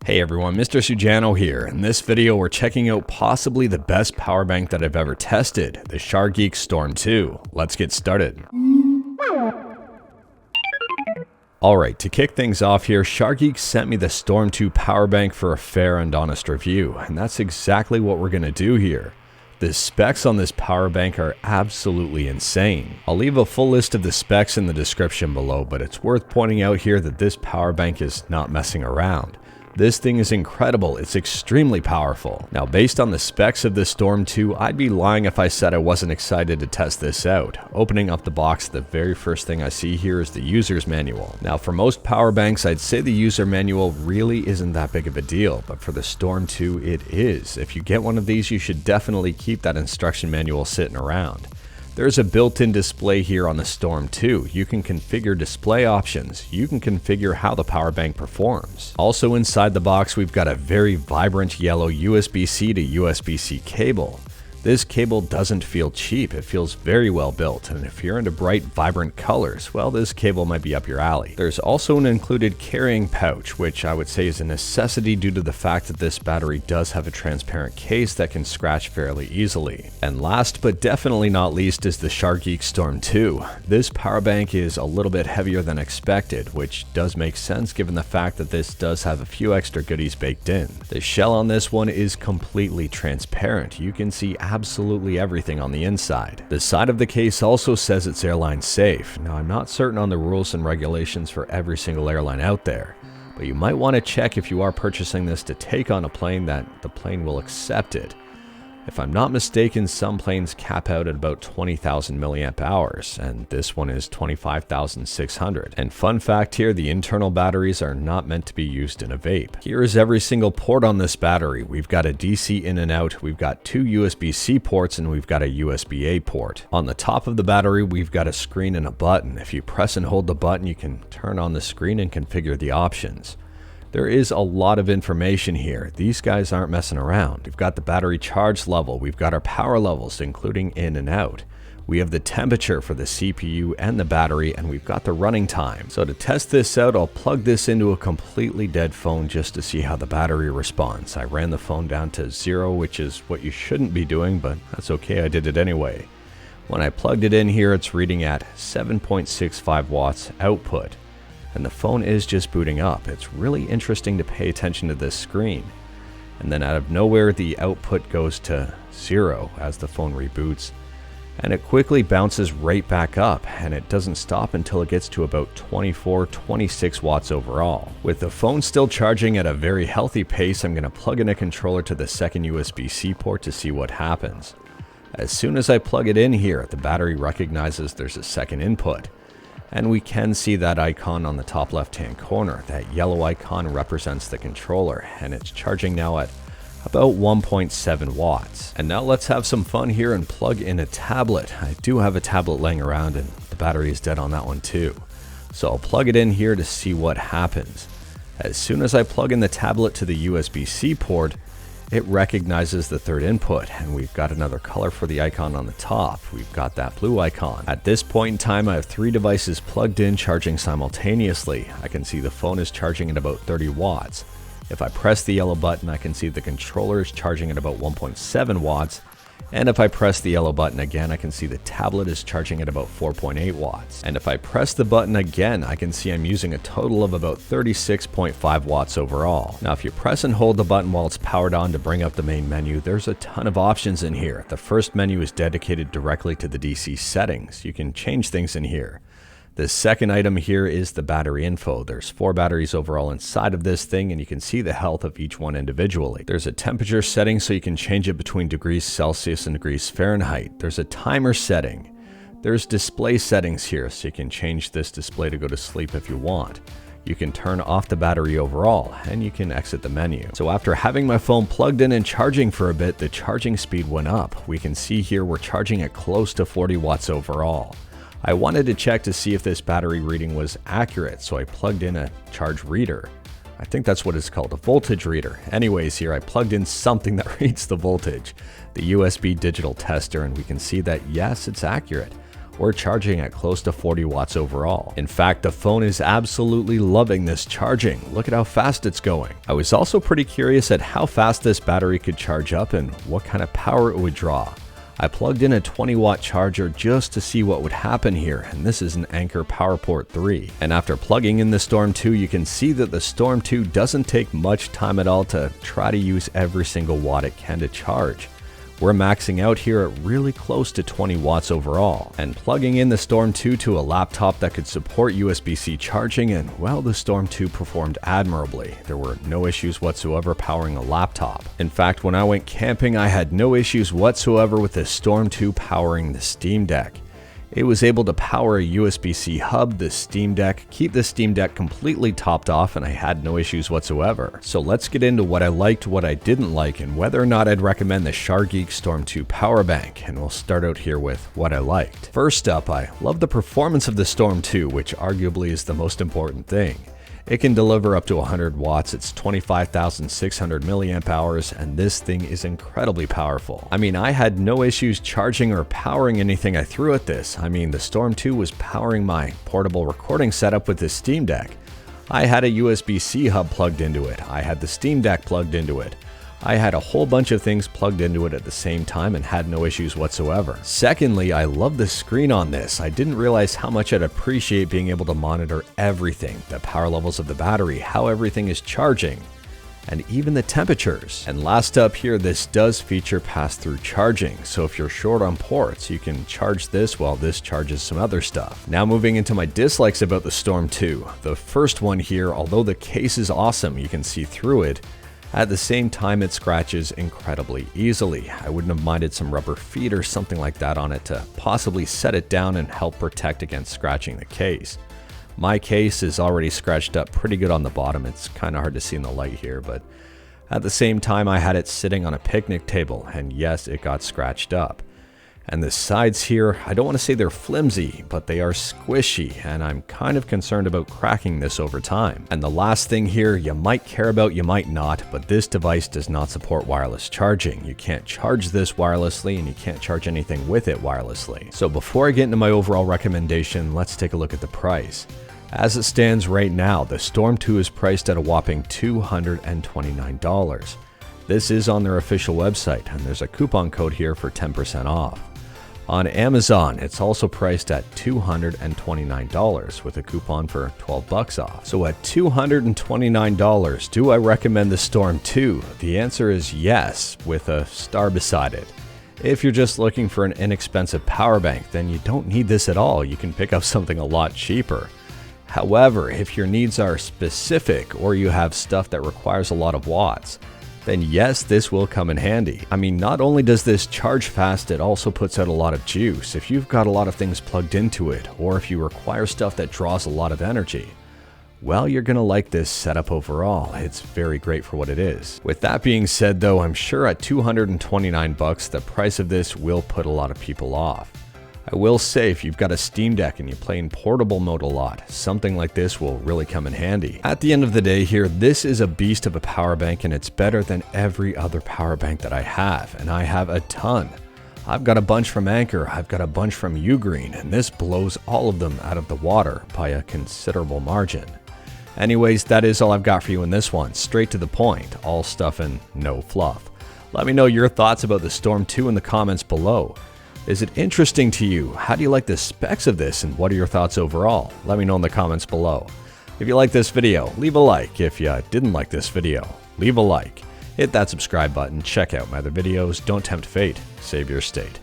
Hey everyone, Mr. Sujano here. In this video, we're checking out possibly the best power bank that I've ever tested, the Shargeek Storm 2. Let's get started. Alright, to kick things off here, Shargeek sent me the Storm 2 power bank for a fair and honest review, and that's exactly what we're going to do here. The specs on this power bank are absolutely insane. I'll leave a full list of the specs in the description below, but it's worth pointing out here that this power bank is not messing around. This thing is incredible, it's extremely powerful. Now based on the specs of the Storm 2, I'd be lying if I said I wasn't excited to test this out. Opening up the box, the very first thing I see here is the user's manual. Now for most power banks, I'd say the user manual really isn't that big of a deal, but for the Storm 2 it is. If you get one of these, you should definitely keep that instruction manual sitting around. There's a built-in display here on the Storm 2. You can configure display options. You can configure how the power bank performs. Also inside the box, we've got a very vibrant yellow USB-C to USB-C cable. This cable doesn't feel cheap, it feels very well built, and if you're into bright, vibrant colors, well, this cable might be up your alley. There's also an included carrying pouch, which I would say is a necessity due to the fact that this battery does have a transparent case that can scratch fairly easily. And last but definitely not least is the Shargeek Storm 2. This power bank is a little bit heavier than expected, which does make sense given the fact that this does have a few extra goodies baked in. The shell on this one is completely transparent. You can see absolutely everything on the inside. The side of the case also says it's airline safe. Now I'm not certain on the rules and regulations for every single airline out there, but you might want to check if you are purchasing this to take on a plane that the plane will accept it. If I'm not mistaken, some planes cap out at about 20,000 milliamp hours, and this one is 25,600. And fun fact here, the internal batteries are not meant to be used in a vape. Here is every single port on this battery. We've got a DC in and out, we've got two USB-C ports, and we've got a USB-A port. On the top of the battery, we've got a screen and a button. If you press and hold the button, you can turn on the screen and configure the options. There is a lot of information here. These guys aren't messing around. We've got the battery charge level, we've got our power levels, including in and out. We have the temperature for the CPU and the battery, and we've got the running time. So to test this out, I'll plug this into a completely dead phone just to see how the battery responds. I ran the phone down to 0, which is what you shouldn't be doing, but that's okay, I did it anyway. When I plugged it in here, it's reading at 7.65 watts output. And the phone is just booting up. It's really interesting to pay attention to this screen. And then out of nowhere, the output goes to 0 as the phone reboots. And it quickly bounces right back up, and it doesn't stop until it gets to about 26 watts overall. With the phone still charging at a very healthy pace, I'm going to plug in a controller to the second USB-C port to see what happens. As soon as I plug it in here, the battery recognizes there's a second input. And we can see that icon on the top left-hand corner. That yellow icon represents the controller, and it's charging now at about 1.7 watts. And now let's have some fun here and plug in a tablet. I do have a tablet laying around, and the battery is dead on that one too. So I'll plug it in here to see what happens. As soon as I plug in the tablet to the USB-C port, it recognizes the third input, and we've got another color for the icon on the top. We've got that blue icon. At this point in time, I have 3 devices plugged in charging simultaneously. I can see the phone is charging at about 30 watts. If I press the yellow button, I can see the controller is charging at about 1.7 watts. And if I press the yellow button again, I can see the tablet is charging at about 4.8 watts. And if I press the button again, I can see I'm using a total of about 36.5 watts overall. Now, if you press and hold the button while it's powered on to bring up the main menu, there's a ton of options in here. The first menu is dedicated directly to the DC settings. You can change things in here. The second item here is the battery info. There's 4 batteries overall inside of this thing, and you can see the health of each one individually. There's a temperature setting, so you can change it between degrees Celsius and degrees Fahrenheit. There's a timer setting. There's display settings here, so you can change this display to go to sleep if you want. You can turn off the battery overall, and you can exit the menu. So after having my phone plugged in and charging for a bit, the charging speed went up. We can see here we're charging at close to 40 watts overall. I wanted to check to see if this battery reading was accurate, so I plugged in a charge reader. I think that's what it's called, a voltage reader. Anyways, here I plugged in something that reads the voltage, the USB digital tester, and we can see that yes, it's accurate. We're charging at close to 40 watts overall. In fact, the phone is absolutely loving this charging. Look at how fast it's going. I was also pretty curious at how fast this battery could charge up and what kind of power it would draw. I plugged in a 20-watt charger just to see what would happen here, and this is an Anker PowerPort 3. And after plugging in the Storm 2, you can see that the Storm 2 doesn't take much time at all to try to use every single watt it can to charge. We're maxing out here at really close to 20 watts overall, and plugging in the Storm 2 to a laptop that could support USB-C charging, and well, the Storm 2 performed admirably. There were no issues whatsoever powering a laptop. In fact, when I went camping, I had no issues whatsoever with the Storm 2 powering the Steam Deck. It was able to power a USB-C hub, the Steam Deck, keep the Steam Deck completely topped off, and I had no issues whatsoever. So let's get into what I liked, what I didn't like, and whether or not I'd recommend the Shargeek Storm 2 power bank, and we'll start out here with what I liked. First up, I love the performance of the Storm 2, which arguably is the most important thing. It can deliver up to 100 watts, it's 25,600 milliamp hours, and this thing is incredibly powerful. I mean, I had no issues charging or powering anything I threw at this. I mean, the Storm 2 was powering my portable recording setup with the Steam Deck. I had a USB-C hub plugged into it. I had the Steam Deck plugged into it. I had a whole bunch of things plugged into it at the same time and had no issues whatsoever. Secondly, I love the screen on this. I didn't realize how much I'd appreciate being able to monitor everything, the power levels of the battery, how everything is charging, and even the temperatures. And last up here, this does feature pass-through charging, so if you're short on ports, you can charge this while this charges some other stuff. Now moving into my dislikes about the Storm 2. The first one here, although the case is awesome, you can see through it, at the same time, it scratches incredibly easily. I wouldn't have minded some rubber feet or something like that on it to possibly set it down and help protect against scratching the case. My case is already scratched up pretty good on the bottom. It's kind of hard to see in the light here, but at the same time, I had it sitting on a picnic table, and yes, it got scratched up. And the sides here, I don't want to say they're flimsy, but they are squishy, and I'm kind of concerned about cracking this over time. And the last thing here, you might care about, you might not, but this device does not support wireless charging. You can't charge this wirelessly, and you can't charge anything with it wirelessly. So before I get into my overall recommendation, let's take a look at the price. As it stands right now, the Storm 2 is priced at a whopping $229. This is on their official website, and there's a coupon code here for 10% off. On Amazon, it's also priced at $229 with a coupon for 12 bucks off. So at $229, do I recommend the Storm 2? The answer is yes, with a star beside it. If you're just looking for an inexpensive power bank, then you don't need this at all. You can pick up something a lot cheaper. However, if your needs are specific or you have stuff that requires a lot of watts, then yes, this will come in handy. I mean, not only does this charge fast, it also puts out a lot of juice. If you've got a lot of things plugged into it, or if you require stuff that draws a lot of energy, well, you're gonna like this setup overall. It's very great for what it is. With that being said though, I'm sure at 229 bucks, the price of this will put a lot of people off. I will say, if you've got a Steam Deck and you play in portable mode a lot, something like this will really come in handy. At the end of the day here, this is a beast of a power bank, and it's better than every other power bank that I have, and I have a ton. I've got a bunch from Anker, I've got a bunch from Ugreen, and this blows all of them out of the water by a considerable margin. Anyways, that is all I've got for you in this one. Straight to the point, all stuff and no fluff. Let me know your thoughts about the Storm 2 in the comments below. Is it interesting to you? How do you like the specs of this, and what are your thoughts overall? Let me know in the comments below. If you like this video, leave a like. If you didn't like this video, leave a like. Hit that subscribe button, check out my other videos. Don't tempt fate, save your state.